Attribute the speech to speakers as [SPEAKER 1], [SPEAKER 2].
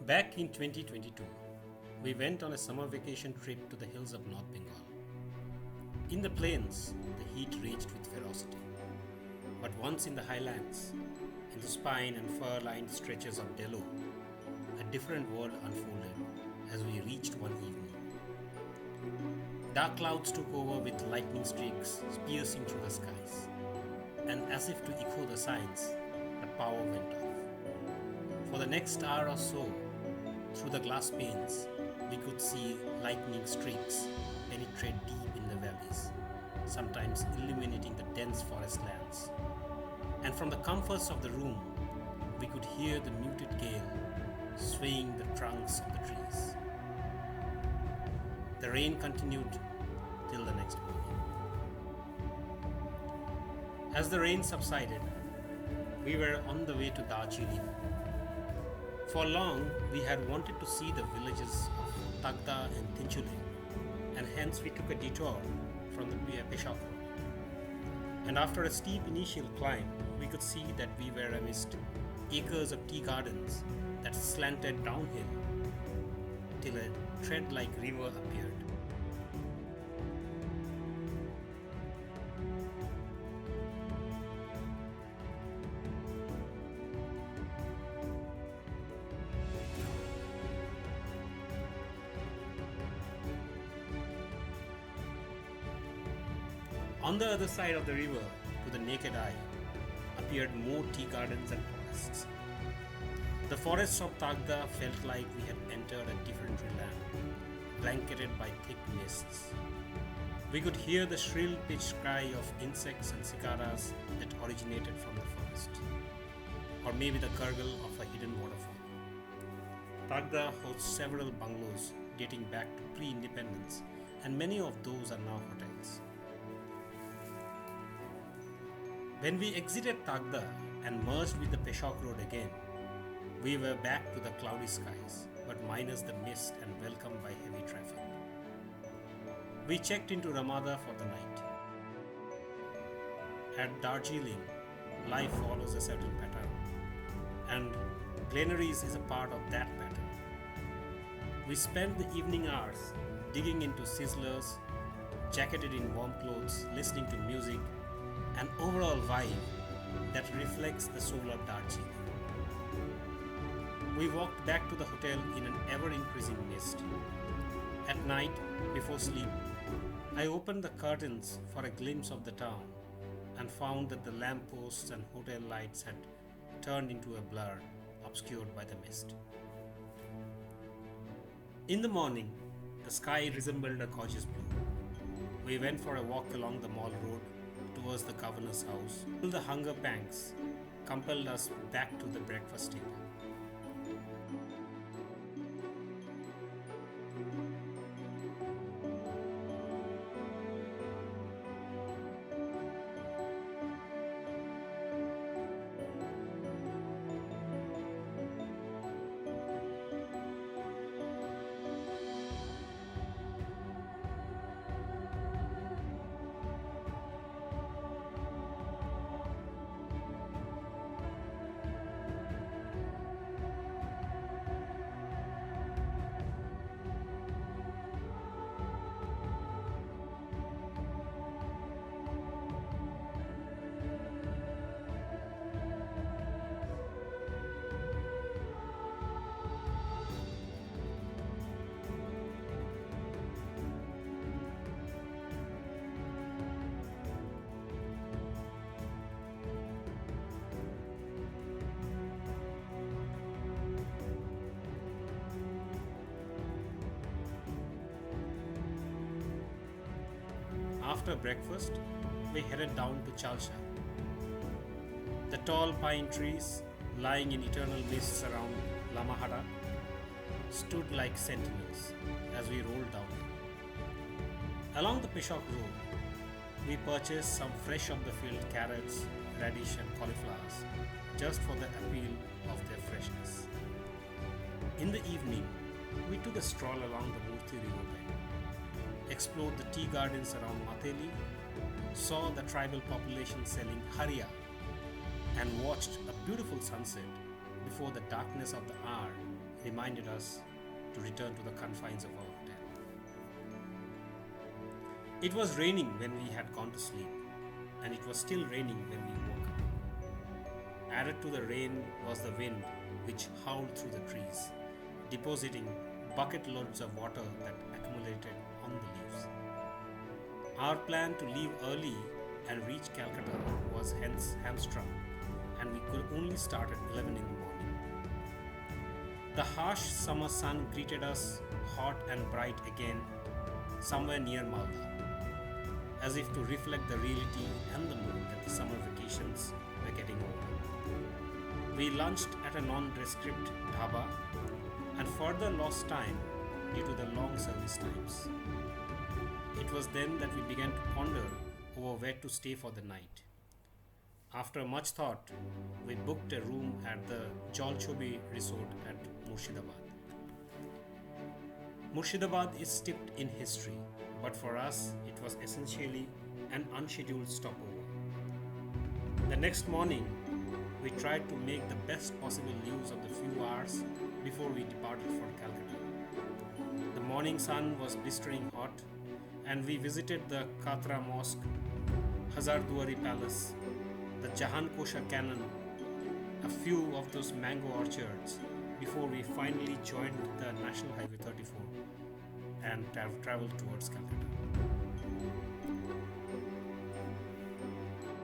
[SPEAKER 1] Back in 2022, we went on a summer vacation trip to the hills of North Bengal. In the plains, the heat raged with ferocity. But once in the highlands, in the spine and fur-lined stretches of Delo, a different world unfolded as we reached one evening. Dark clouds took over with lightning streaks piercing through the skies, and as if to echo the signs, the power went off. For the next hour or so, through the glass panes, we could see lightning streaks penetrate deep in the valleys, sometimes illuminating the dense forest lands. And from the comforts of the room, we could hear the muted gale swaying the trunks of the trees. The rain continued till the next morning. As the rain subsided, we were on the way to Darjeeling. For long, we had wanted to see the villages of Takdah and Tinchuling, and hence we took a detour from the Peshawar road. And after a steep initial climb, we could see that we were amidst acres of tea gardens that slanted downhill till a thread-like river appeared. On the other side of the river, to the naked eye, appeared more tea gardens and forests. The forests of Takdah felt like we had entered a different land, blanketed by thick mists. We could hear the shrill pitched cry of insects and cicadas that originated from the forest, or maybe the gurgle of a hidden waterfall. Takdah hosts several bungalows dating back to pre-independence, and many of those are now hotels. When we exited Takdah and merged with the Peshawar road again, we were back to the cloudy skies, but minus the mist and welcomed by heavy traffic. We checked into Ramada for the night. At Darjeeling, life follows a certain pattern, and Glenarys is a part of that pattern. We spent the evening hours digging into sizzlers, jacketed in warm clothes, listening to music, an overall vibe that reflects the soul of Darjeeling. We walked back to the hotel in an ever-increasing mist. At night, before sleep, I opened the curtains for a glimpse of the town and found that the lampposts and hotel lights had turned into a blur, obscured by the mist. In the morning, the sky resembled a gorgeous blue. We went for a walk along the mall road towards the governor's house, till the hunger pangs compelled us back to the breakfast table. After breakfast, we headed down to Chalsa. The tall pine trees, lying in eternal mists around Lamahara, stood like sentinels as we rolled down. Along the Peshawar road, we purchased some fresh of the field carrots, radish and cauliflowers, just for the appeal of their freshness. In the evening, we took a stroll along the Murti riverbed, explored the tea gardens around Mateli, saw the tribal population selling haria, and watched a beautiful sunset before the darkness of the hour reminded us to return to the confines of our hotel. It was raining when we had gone to sleep, and it was still raining when we woke up. Added to the rain was the wind, which howled through the trees, depositing bucket loads of water that accumulated on the leaves. Our plan to leave early and reach Calcutta was hence hamstrung, and we could only start at 11 in the morning. The harsh summer sun greeted us hot and bright again somewhere near Malda, as if to reflect the reality and the mood that the summer vacations were getting over. We lunched at a nondescript dhaba and further lost time due to the long service times. It was then that we began to ponder over where to stay for the night. After much thought, we booked a room at the Jalchobi resort at Murshidabad. Murshidabad is steeped in history, but for us it was essentially an unscheduled stopover. The next morning, we tried to make the best possible use of the few hours before we departed for Calcutta. The morning sun was blistering hot, and we visited the Katra Mosque, Hazarduari Palace, the Jahan Kosha Cannon, a few of those mango orchards before we finally joined the National Highway 34 and traveled towards Calcutta.